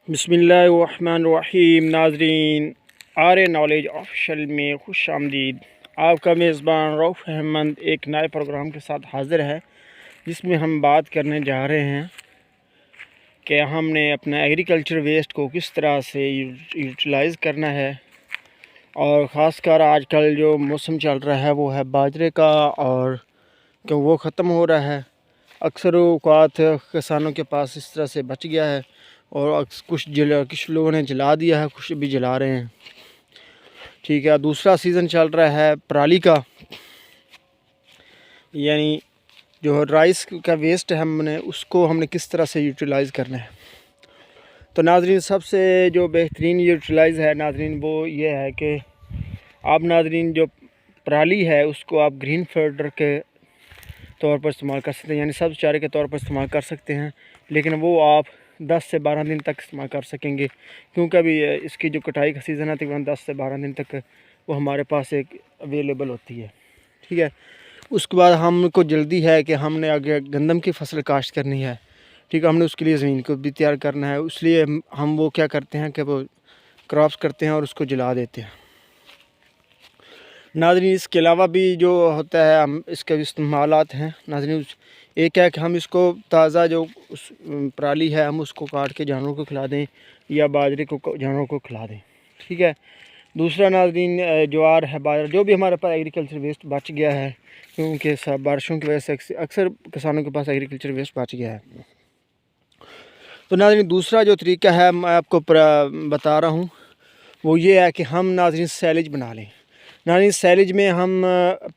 बिस्मिल्लाहिर्रहमानिर्रहीम। नाजरीन, आर्य knowledge official में खुश आमदीद। आपका मेज़बान रऊफ़ अहमद एक नए प्रोग्राम के साथ हाज़िर है, जिसमें हम बात करने जा रहे हैं कि हमने अपना एग्रीकल्चर वेस्ट को किस तरह से यूटिलाइज़ करना है। और ख़ासकर आजकल जो मौसम चल रहा है वो है बाजरे का, और क्यों वो ख़त्म हो रहा है। अक्सर औक़ात किसानों के पास इस तरह से बच गया है, और कुछ लोगों ने जला दिया है, कुछ भी जला रहे हैं। ठीक है, दूसरा सीज़न चल रहा है पराली का, यानी जो राइस का वेस्ट है हमने किस तरह से यूटिलाइज़ करना है। तो नाजरीन, सबसे जो बेहतरीन यूटिलाइज़ है नाजरीन वो ये है कि आप नाजरीन जो पराली है उसको आप ग्रीन फीडर के तौर पर इस्तेमाल कर सकते हैं, यानी सब्ज़ चारे के तौर पर इस्तेमाल कर सकते हैं। लेकिन वो आप 10 से 12 दिन तक इस्तेमाल कर सकेंगे, क्योंकि अभी इसकी जो कटाई का सीज़न है तकरीबन 10 से 12 दिन तक वो हमारे पास एक अवेलेबल होती है। ठीक है, उसके बाद हमको जल्दी है कि हमने आगे गंदम की फसल काश्त करनी है। ठीक है, हमने उसके लिए ज़मीन को भी तैयार करना है, इसलिए हम वो क्या करते हैं कि वो क्रॉप्स करते हैं और उसको जला देते हैं। नाज़रीन, इसके अलावा भी जो होता है हम इसके इस्तेमालात हैं नाज़रीन। एक है कि हम इसको ताज़ा जो पराली है हम उसको काट के जानवरों को खिला दें, या बाजरे को जानवरों को खिला दें। ठीक है, दूसरा नाज़रीन ज्वार है, बाजरा, जो भी हमारे पास एग्रीकल्चर वेस्ट बच गया है, क्योंकि सब बारिशों की वजह से अक्सर किसानों के पास एग्रीकल्चर वेस्ट बच गया है। तो नाज़रीन, दूसरा जो तरीका है मैं आपको बता रहा हूँ वो ये है कि हम नाज़रीन सैलेज बना लें। नाज़रीन, सैलेज में हम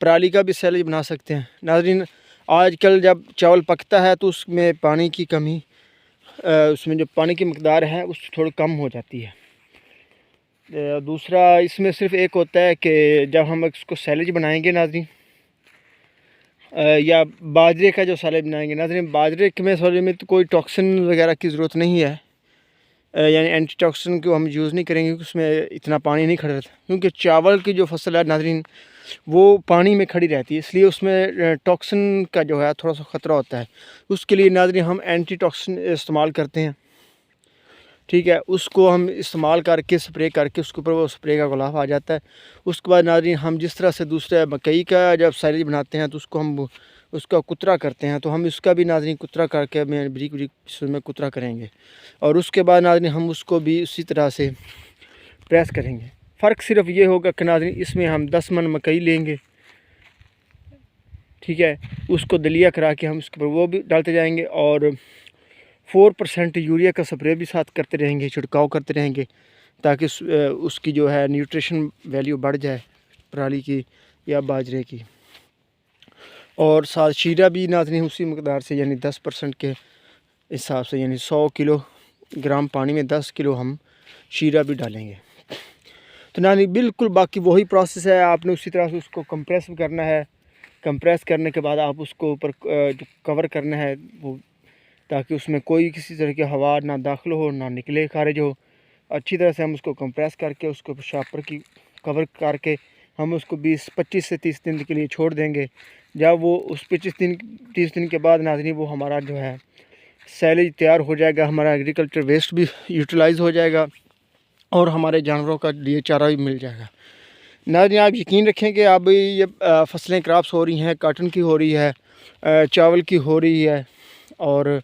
पराली का भी सैलेज बना सकते हैं। नाज़रीन, आजकल जब चावल पकता है तो उसमें पानी की कमी, उसमें जो पानी की मकदार है उस थोड़ी कम हो जाती है। दूसरा इसमें सिर्फ एक होता है कि जब हम इसको सैलेज बनाएंगे नाज़रीन, या बाजरे का जो सैलेज बनाएंगे नाज़रीन, बाजरे में सॉरी में तो कोई टॉक्सिन वगैरह की ज़रूरत नहीं है, यानी एंटी टॉक्सिन को हम यूज़ नहीं करेंगे, क्योंकि उसमें इतना पानी नहीं खड़ा रहता। क्योंकि चावल की जो फसल है नाज़रीन वो पानी में खड़ी रहती है, इसलिए उसमें टॉक्सिन का जो है थोड़ा सा ख़तरा होता है। उसके लिए नाज़रीन हम एंटी टॉक्सिन इस्तेमाल करते हैं। ठीक है, उसको हम इस्तेमाल करके स्प्रे करके उसके ऊपर वो स्प्रे का गुलाब आ जाता है। उसके बाद नाज़रीन हम जिस तरह से दूसरे मकई का जब सैलेज बनाते हैं तो उसको हम उसका कुतरा करते हैं, तो हम इसका भी नाज़रीन कुतरा करके बारीक बारीक में कुतरा करेंगे, और उसके बाद नाज़रीन हम उसको भी उसी तरह से प्रेस करेंगे। फ़र्क सिर्फ ये होगा कि नाज़रीन इसमें हम 10 मन मकई लेंगे। ठीक है, उसको दलिया करा के हम उसके ऊपर वो भी डालते जाएंगे, और 4% यूरिया का स्प्रे भी साथ करते रहेंगे, छिड़काव करते रहेंगे, ताकि उसकी जो है न्यूट्रिशन वैल्यू बढ़ जाए पराली की या बाजरे की। और साथ शीरा भी नाज़रीन उसी मकदार से, यानी 10% के हिसाब से, यानी 100 किलोग्राम पानी में 10 किलो हम शीरा भी डालेंगे। तो नाज़रीन बिल्कुल बाकी वही प्रोसेस है, आपने उसी तरह से उसको कंप्रेस करना है। कंप्रेस करने के बाद आप उसको ऊपर जो कवर करना है वो, ताकि उसमें कोई किसी तरह की हवा ना दाखिल हो ना निकले खारिज हो। अच्छी तरह से हम उसको कंप्रेस करके उसको शापर की कवर करके हम उसको 25 से 30 दिन के लिए छोड़ देंगे। जब वो उस 30 दिन के बाद नाज़रीन वो हमारा जो है सैलेज तैयार हो जाएगा, हमारा एग्रीकल्चर वेस्ट भी यूटिलाइज़ हो जाएगा, और हमारे जानवरों का लिए चारा भी मिल जाएगा। नाज़रीन, आप यकीन रखें कि अब ये फसलें क्रॉप्स हो रही हैं, काटन की हो रही है, चावल की हो रही है, और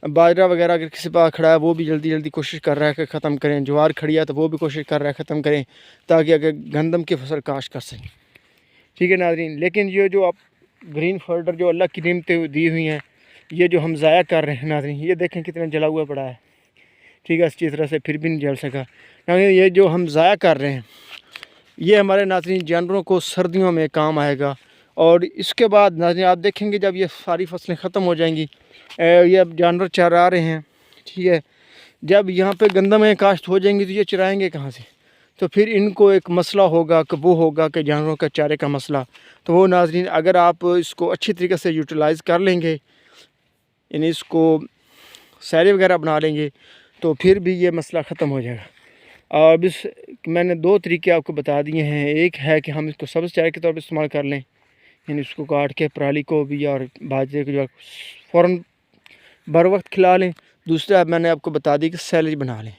बाजरा वगैरह अगर किसी पास खड़ा है वो भी जल्दी जल्दी कोशिश कर रहा है कि ख़त्म करें। ज्वार खड़ी है तो वो भी कोशिश कर रहा है ख़त्म करें, ताकि अगर गंदम की फसल काश्त कर सकें। ठीक है नाज़रीन, लेकिन ये जो आप ग्रीन फीडर जो अल्लाह की नेमतें दी हुई हैं, ये जो हम ज़ाया कर रहे हैं नाज़रीन, ये देखें कितना जला हुआ पड़ा है। ठीक है, अच्छी तरह से फिर भी नहीं जल सका। नाज़रीन, ये जो हम ज़ाया कर रहे हैं ये हमारे नाज़रीन जानवरों को सर्दियों में काम आएगा। और इसके बाद नाज़रीन आप देखेंगे जब ये सारी फसलें ख़त्म हो जाएंगी, ये अब जानवर चरा रहे हैं। ठीक है, जब यहाँ पे गंदमें काश्त हो जाएंगी तो ये चराएंगे कहाँ से? तो फिर इनको एक मसला होगा कि वो होगा कि जानवरों का चारे का मसला। तो वो नाज़रीन अगर आप इसको अच्छी तरीके से यूटिलाइज़ कर लेंगे, यानी इसको सैले वगैरह बना लेंगे, तो फिर भी ये मसला ख़त्म हो जाएगा। और इस मैंने 2 तरीके आपको बता दिए हैं। एक है कि हम इसको सब्ज़ चारे के तौर पर इस्तेमाल कर लें, यानी इसको काट के पराली को भी और बाजरे को जो फ़ौरन बर वक्त खिला लें। दूसरा मैंने आपको बता दी कि सैलेज बना लें।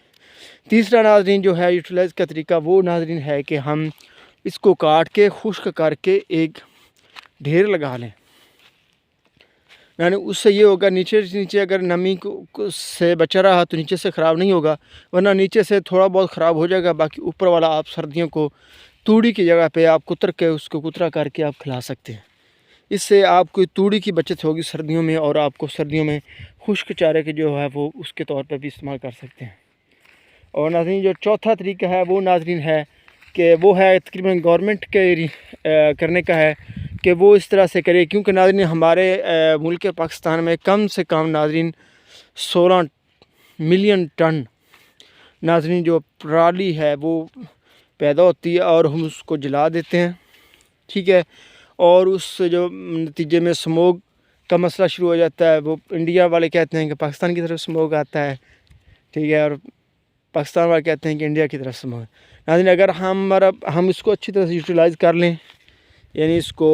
तीसरा नाज़रीन जो है यूटिलाइज़ का तरीका वो नाज़रीन है कि हम इसको काट के खुश्क करके एक ढेर लगा लें। यानी उससे ये होगा नीचे नीचे अगर नमी को से बचा रहा तो नीचे से ख़राब नहीं होगा, वरना नीचे से थोड़ा बहुत ख़राब हो जाएगा। बाकी ऊपर वाला आप सर्दियों को तूड़ी की जगह पे आप कुतर के उसको कुतरा करके आप खिला सकते हैं। इससे आपको तूड़ी की बचत होगी सर्दियों में, और आपको सर्दियों में खुश्क चारे के जो है वो उसके तौर पर भी इस्तेमाल कर सकते हैं। और नाज़रीन जो चौथा तरीका है वो नाज़रीन है कि वो है तकरीबन गवर्नमेंट के करने का है कि वो इस तरह से करे, क्योंकि नाज़रीन हमारे मुल्क पाकिस्तान में कम से कम नाज़रीन 16 मिलियन टन नाज़रीन जो पराली है वो पैदा होती है और हम उसको जला देते हैं, ठीक है। और उस जो नतीजे में स्मोक का मसला शुरू हो जाता है। वो इंडिया वाले कहते हैं कि पाकिस्तान की तरफ स्मोक आता है, ठीक है, और पाकिस्तान वाले कहते हैं कि इंडिया की तरफ स्मोक। नाज़रीन अगर हम इसको अच्छी तरह से यूटिलाइज़ कर लें, यानी इसको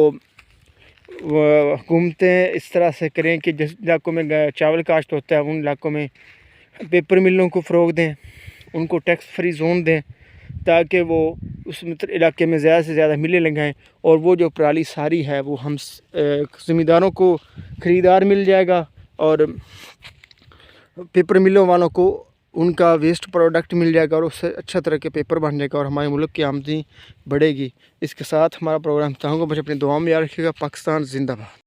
हुकूमतें इस तरह से करें कि जिस इलाकों में चावल काश्त होता है उन इलाकों में पेपर मिलों को फ़रोग दें, उनको टैक्स फ्री जोन दें, ताकि वो उस इलाके में ज़्यादा से ज़्यादा मिलें लगाएं, और वो जो पराली सारी है वो हम ज़मींदारों को ख़रीदार मिल जाएगा, और पेपर मिलों वालों को उनका वेस्ट प्रोडक्ट मिल जाएगा, और उससे अच्छा तरह के पेपर बन जाएगा, और हमारे मुल्क की आमदनी बढ़ेगी। इसके साथ हमारा प्रोग्राम चाहूँगा बस अपनी दुआ में याद रखिएगा। पाकिस्तान जिंदाबाद।